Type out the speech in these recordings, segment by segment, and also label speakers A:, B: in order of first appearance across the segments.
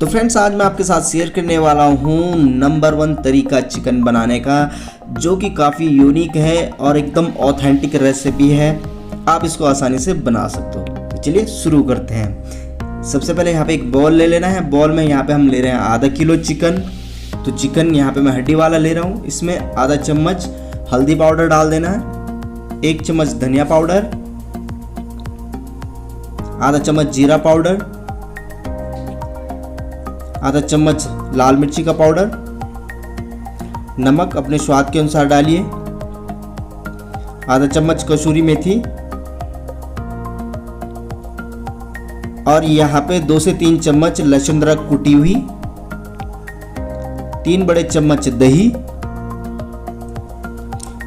A: तो फ्रेंड्स, आज मैं आपके साथ शेयर करने वाला हूँ नंबर 1 तरीका चिकन बनाने का, जो कि काफ़ी यूनिक है और एकदम ऑथेंटिक रेसिपी है। आप इसको आसानी से बना सकते हो। तो चलिए शुरू करते हैं। सबसे पहले यहाँ पे एक बॉल ले लेना है। बॉल में यहाँ पे हम ले रहे हैं आधा किलो चिकन। तो चिकन यहाँ पे मैं हड्डी वाला ले रहा हूँ। इसमें आधा चम्मच हल्दी पाउडर डाल देना है, 1 चम्मच धनिया पाउडर, आधा चम्मच जीरा पाउडर, आधा चम्मच लाल मिर्ची का पाउडर, नमक अपने स्वाद के अनुसार डालिए, आधा चम्मच कसूरी मेथी और यहाँ पे 2 से 3 चम्मच लहसुन अदरक कुटी हुई, 3 बड़े चम्मच दही।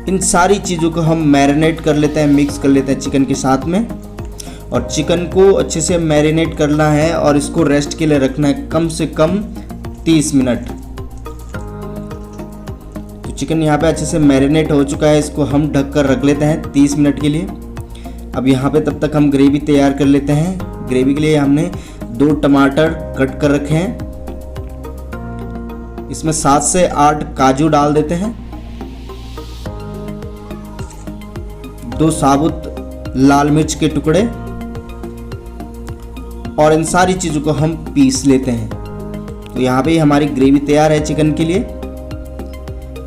A: इन सारी चीज़ों को हम मैरिनेट कर लेते हैं, मिक्स कर लेते हैं चिकन के साथ में। और चिकन को अच्छे से मैरिनेट करना है और इसको रेस्ट के लिए रखना है कम से कम 30 मिनट। तो चिकन यहाँ पे अच्छे से मैरिनेट हो चुका है। इसको हम ढक कर रख लेते हैं 30 मिनट के लिए। अब यहाँ पे तब तक हम ग्रेवी तैयार कर लेते हैं। ग्रेवी के लिए हमने 2 टमाटर कट कर रखे हैं। इसमें 7 से 8 काजू डाल देते हैं, 2 साबुत लाल मिर्च के टुकड़े, और इन सारी चीज़ों को हम पीस लेते हैं। तो यहाँ पे हमारी ग्रेवी तैयार है चिकन के लिए।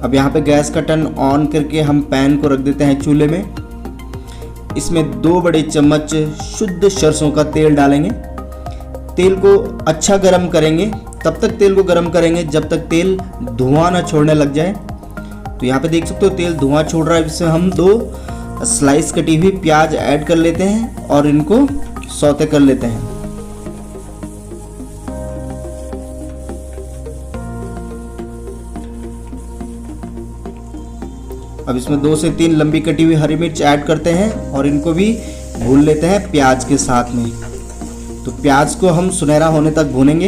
A: अब यहाँ पे गैस का टर्न ऑन करके हम पैन को रख देते हैं चूल्हे में। इसमें 2 बड़े चम्मच शुद्ध सरसों का तेल डालेंगे। तेल को अच्छा गरम करेंगे। तब तक तेल को गरम करेंगे जब तक तेल धुआं ना छोड़ने लग जाए। तो यहाँ पे देख सकते हो तेल धुआं छोड़ रहा है। इसमें हम 2 स्लाइस कटी हुई प्याज ऐड कर लेते हैं और इनको सौते कर लेते हैं। अब इसमें 2 से 3 लंबी कटी हुई हरी मिर्च ऐड करते हैं और इनको भी भून लेते हैं प्याज के साथ में। तो प्याज को हम सुनहरा होने तक भूनेंगे।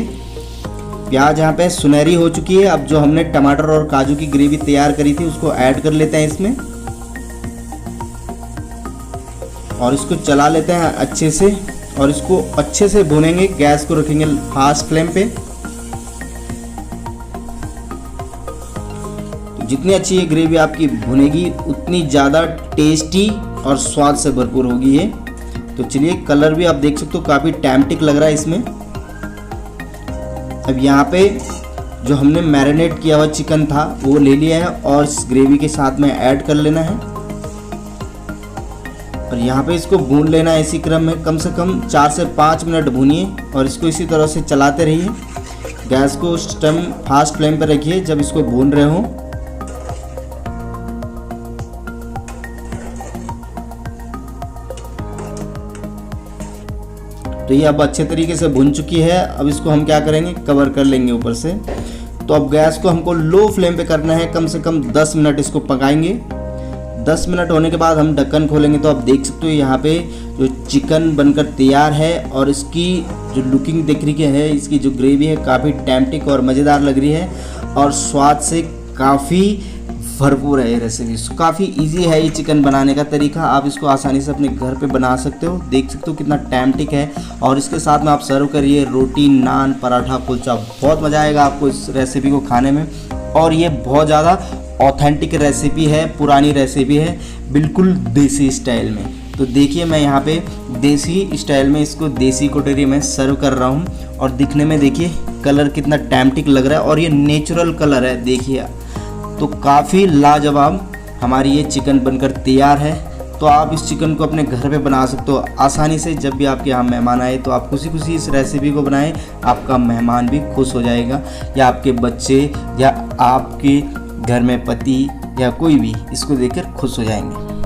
A: प्याज यहाँ पे सुनहरी हो चुकी है। अब जो हमने टमाटर और काजू की ग्रेवी तैयार करी थी उसको ऐड कर लेते हैं इसमें और इसको चला लेते हैं अच्छे से और इसको अच्छे से भूनेंगे। गैस को रखेंगे फास्ट फ्लेम पे। जितनी अच्छी ये ग्रेवी आपकी भुनेगी उतनी ज़्यादा टेस्टी और स्वाद से भरपूर होगी ये। तो चलिए, कलर भी आप देख सकते हो काफ़ी टैम्टिक लग रहा है इसमें। अब यहाँ पे जो हमने मैरिनेट किया हुआ चिकन था वो ले लिया है और इस ग्रेवी के साथ में ऐड कर लेना है और यहाँ पे इसको भून लेना है इसी क्रम में। कम से कम 4 से 5 मिनट भूनिए और इसको इसी तरह से चलाते रहिए। गैस को उस टाइम फास्ट फ्लेम पर रखिए जब इसको भून रहे हो। तो ये अब अच्छे तरीके से भुन चुकी है। अब इसको हम क्या करेंगे, कवर कर लेंगे ऊपर से। तो अब गैस को हमको लो फ्लेम पे करना है। कम से कम 10 मिनट इसको पकाएंगे। 10 मिनट होने के बाद हम ढक्कन खोलेंगे तो आप देख सकते हो यहाँ पे जो चिकन बनकर तैयार है और इसकी जो लुकिंग दिख रही है, इसकी जो ग्रेवी है काफ़ी टैम्टिक और मज़ेदार लग रही है और स्वाद से काफ़ी भरपूर है ये रेसिपी। काफ़ी इजी है ये चिकन बनाने का तरीका। आप इसको आसानी से अपने घर पे बना सकते हो। देख सकते हो कितना टैम्टिक है और इसके साथ में आप सर्व करिए रोटी, नान, पराठा, कुलचा। बहुत मज़ा आएगा आपको इस रेसिपी को खाने में। और ये बहुत ज़्यादा ऑथेंटिक रेसिपी है, पुरानी रेसिपी है, बिल्कुल देसी स्टाइल में। तो देखिए, मैं यहाँ पे देसी स्टाइल में इसको देसी कटोरी में सर्व कर रहा हूँ और दिखने में देखिए कलर कितना टैम्टिक लग रहा है और ये नेचुरल कलर है देखिए। तो काफ़ी लाजवाब हमारी ये चिकन बनकर तैयार है। तो आप इस चिकन को अपने घर पे बना सकते हो आसानी से। जब भी आपके यहाँ मेहमान आए तो आप खुशी खुशी इस रेसिपी को बनाएं। आपका मेहमान भी खुश हो जाएगा, या आपके बच्चे, या आपके घर में पति, या कोई भी इसको देखकर खुश हो जाएंगे।